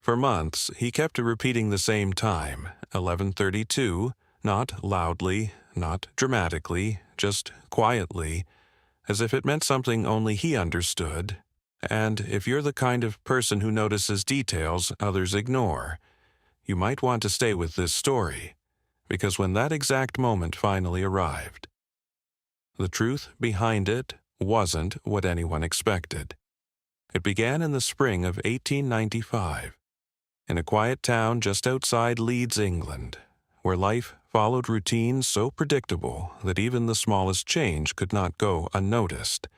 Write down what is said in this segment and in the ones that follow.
For months, he kept repeating the same time, 11:32, not loudly, not dramatically, just quietly, as if it meant something only he understood. And if you're the kind of person who notices details others ignore, you might want to stay with this story, because when that exact moment finally arrived, the truth behind it wasn't what anyone expected. It began in the spring of 1895, in a quiet town just outside Leeds, England, where life followed routines so predictable that even the smallest change could not go unnoticed,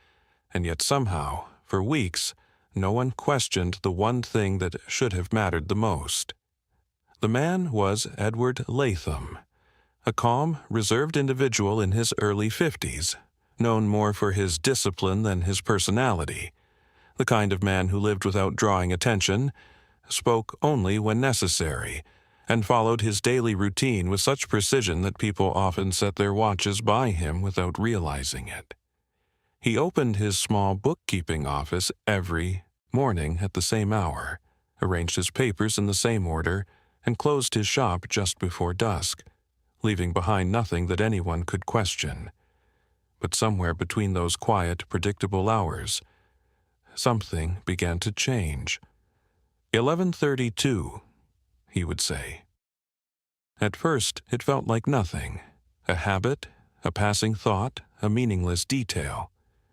and yet somehow, for weeks, no one questioned the one thing that should have mattered the most. The man was Edward Latham, a calm, reserved individual in his early 50s, known more for his discipline than his personality, the kind of man who lived without drawing attention, spoke only when necessary, and followed his daily routine with such precision that people often set their watches by him without realizing it. He opened his small bookkeeping office every morning at the same hour, arranged his papers in the same order, and closed his shop just before dusk, leaving behind nothing that anyone could question. But somewhere between those quiet, predictable hours, something began to change. 11:32, he would say. At first, it felt like nothing, a habit, a passing thought, a meaningless detail.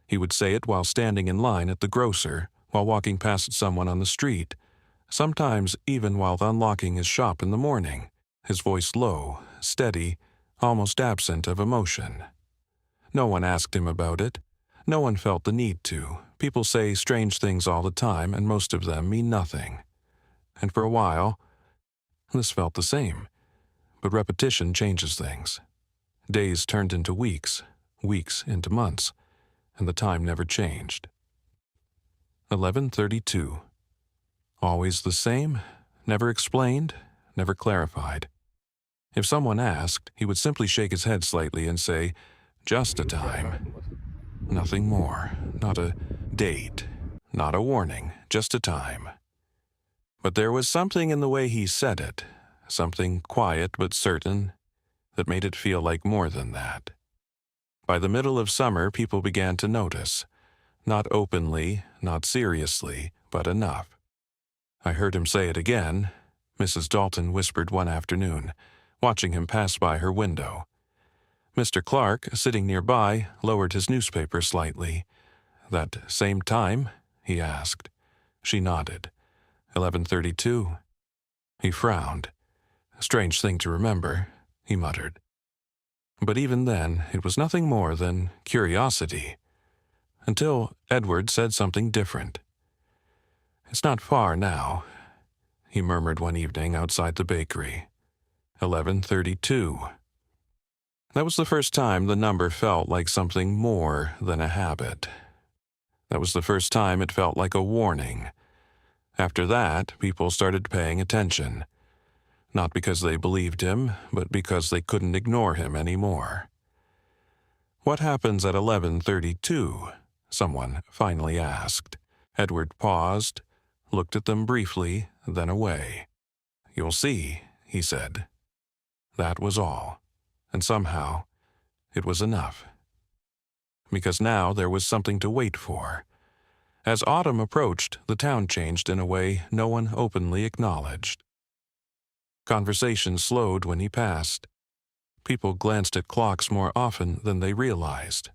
He would say it while standing in line at the grocer, while walking past someone on the street, sometimes even while unlocking his shop in the morning, his voice low, steady, almost absent of emotion. No one asked him about it. No one felt the need to. People say strange things all the time, and most of them mean nothing. And for a while, this felt the same. But repetition changes things. Days turned into weeks, weeks into months, and the time never changed. 11:32. Always the same, never explained, never clarified. If someone asked, he would simply shake his head slightly and say, "Just a time." Nothing more, not a date, not a warning, just a time. But there was something in the way he said it, something quiet but certain, that made it feel like more than that. By the middle of summer, people began to notice. Not openly, not seriously, but enough. "I heard him say it again," Mrs. Dalton whispered one afternoon, watching him pass by her window. Mr. Clark, sitting nearby, lowered his newspaper slightly. "That same time?" he asked. She nodded. 11:32. He frowned. "Strange thing to remember," he muttered. But even then, it was nothing more than curiosity, until Edward said something different. "It's not far now," he murmured one evening outside the bakery. 11:32. That was the first time the number felt like something more than a habit. That was the first time it felt like a warning. After that, people started paying attention. Not because they believed him, but because they couldn't ignore him anymore. "What happens at 11:32? Someone finally asked. Edward paused, looked at them briefly, then away. "You'll see," he said. That was all. And somehow, it was enough. Because now there was something to wait for. As autumn approached, the town changed in a way no one openly acknowledged. Conversation slowed when he passed. People glanced at clocks more often than they realized.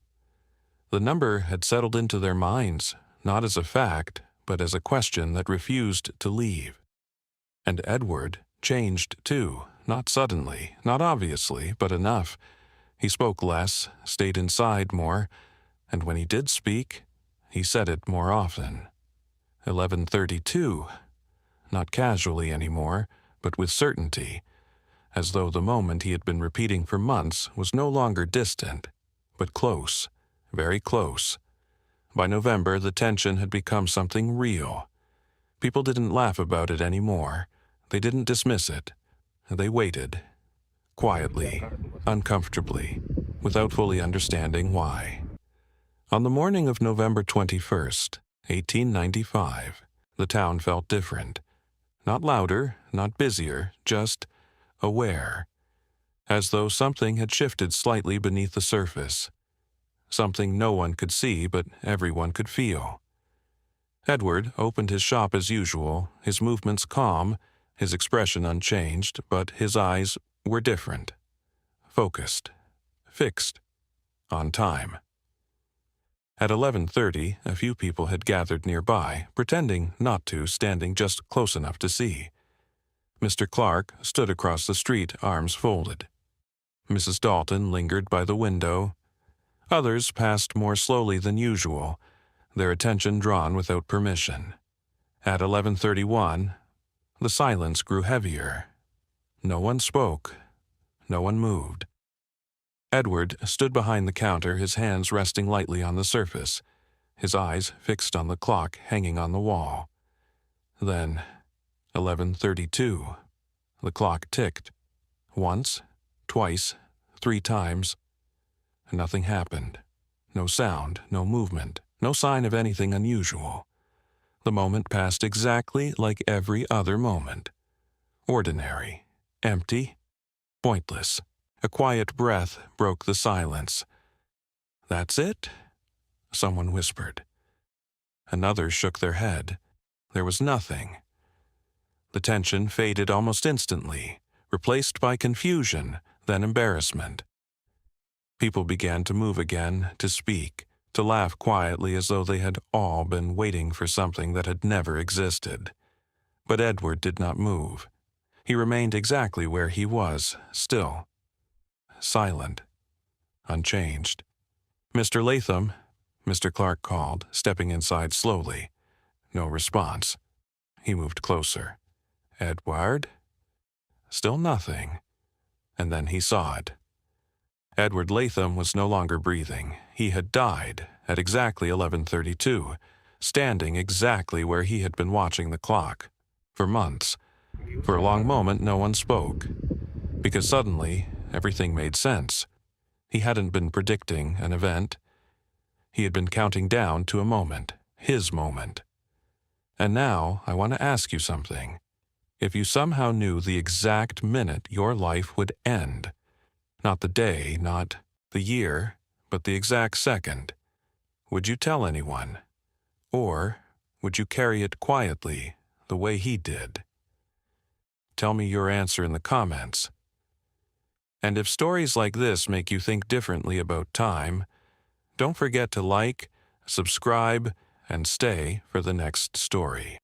The number had settled into their minds, not as a fact, but as a question that refused to leave. And Edward changed too, not suddenly, not obviously, but enough. He spoke less, stayed inside more, and when he did speak, he said it more often. 11:32. Not casually anymore, but with certainty, as though the moment he had been repeating for months was no longer distant, but close, very close. By November, the tension had become something real. People didn't laugh about it anymore. They didn't dismiss it. They waited, quietly, uncomfortably, without fully understanding why. On the morning of November 21st, 1895, the town felt different. Not louder, not busier, just aware, as though something had shifted slightly beneath the surface. Something no one could see, but everyone could feel. Edward opened his shop as usual, his movements calm, his expression unchanged, but his eyes were different. Focused. Fixed. On time. At 11:30, a few people had gathered nearby, pretending not to, standing just close enough to see. Mr. Clark stood across the street, arms folded. Mrs. Dalton lingered by the window. Others passed more slowly than usual, their attention drawn without permission. At 11:31, the silence grew heavier. No one spoke. No one moved. Edward stood behind the counter, his hands resting lightly on the surface, his eyes fixed on the clock hanging on the wall. Then, 11:32. The clock ticked. Once, twice, 3 times. Nothing happened. No sound, no movement, no sign of anything unusual. The moment passed exactly like every other moment. Ordinary, empty, pointless. A quiet breath broke the silence. "That's it?" someone whispered. Another shook their head. There was nothing. The tension faded almost instantly, replaced by confusion, then embarrassment. People began to move again, to speak, to laugh quietly as though they had all been waiting for something that had never existed. But Edward did not move. He remained exactly where he was, still. Silent. Unchanged. "Mr. Latham," Mr. Clark called, stepping inside slowly. No response. He moved closer. "Edward?" Still nothing. And then he saw it. Edward Latham was no longer breathing. He had died at exactly 11:32, standing exactly where he had been watching the clock. For months. For a long moment no one spoke. Because suddenly, everything made sense. He hadn't been predicting an event. He had been counting down to a moment, his moment. And now I want to ask you something. If you somehow knew the exact minute your life would end, not the day, not the year, but the exact second, would you tell anyone? Or would you carry it quietly, the way he did? Tell me your answer in the comments. And if stories like this make you think differently about time, don't forget to like, subscribe, and stay for the next story.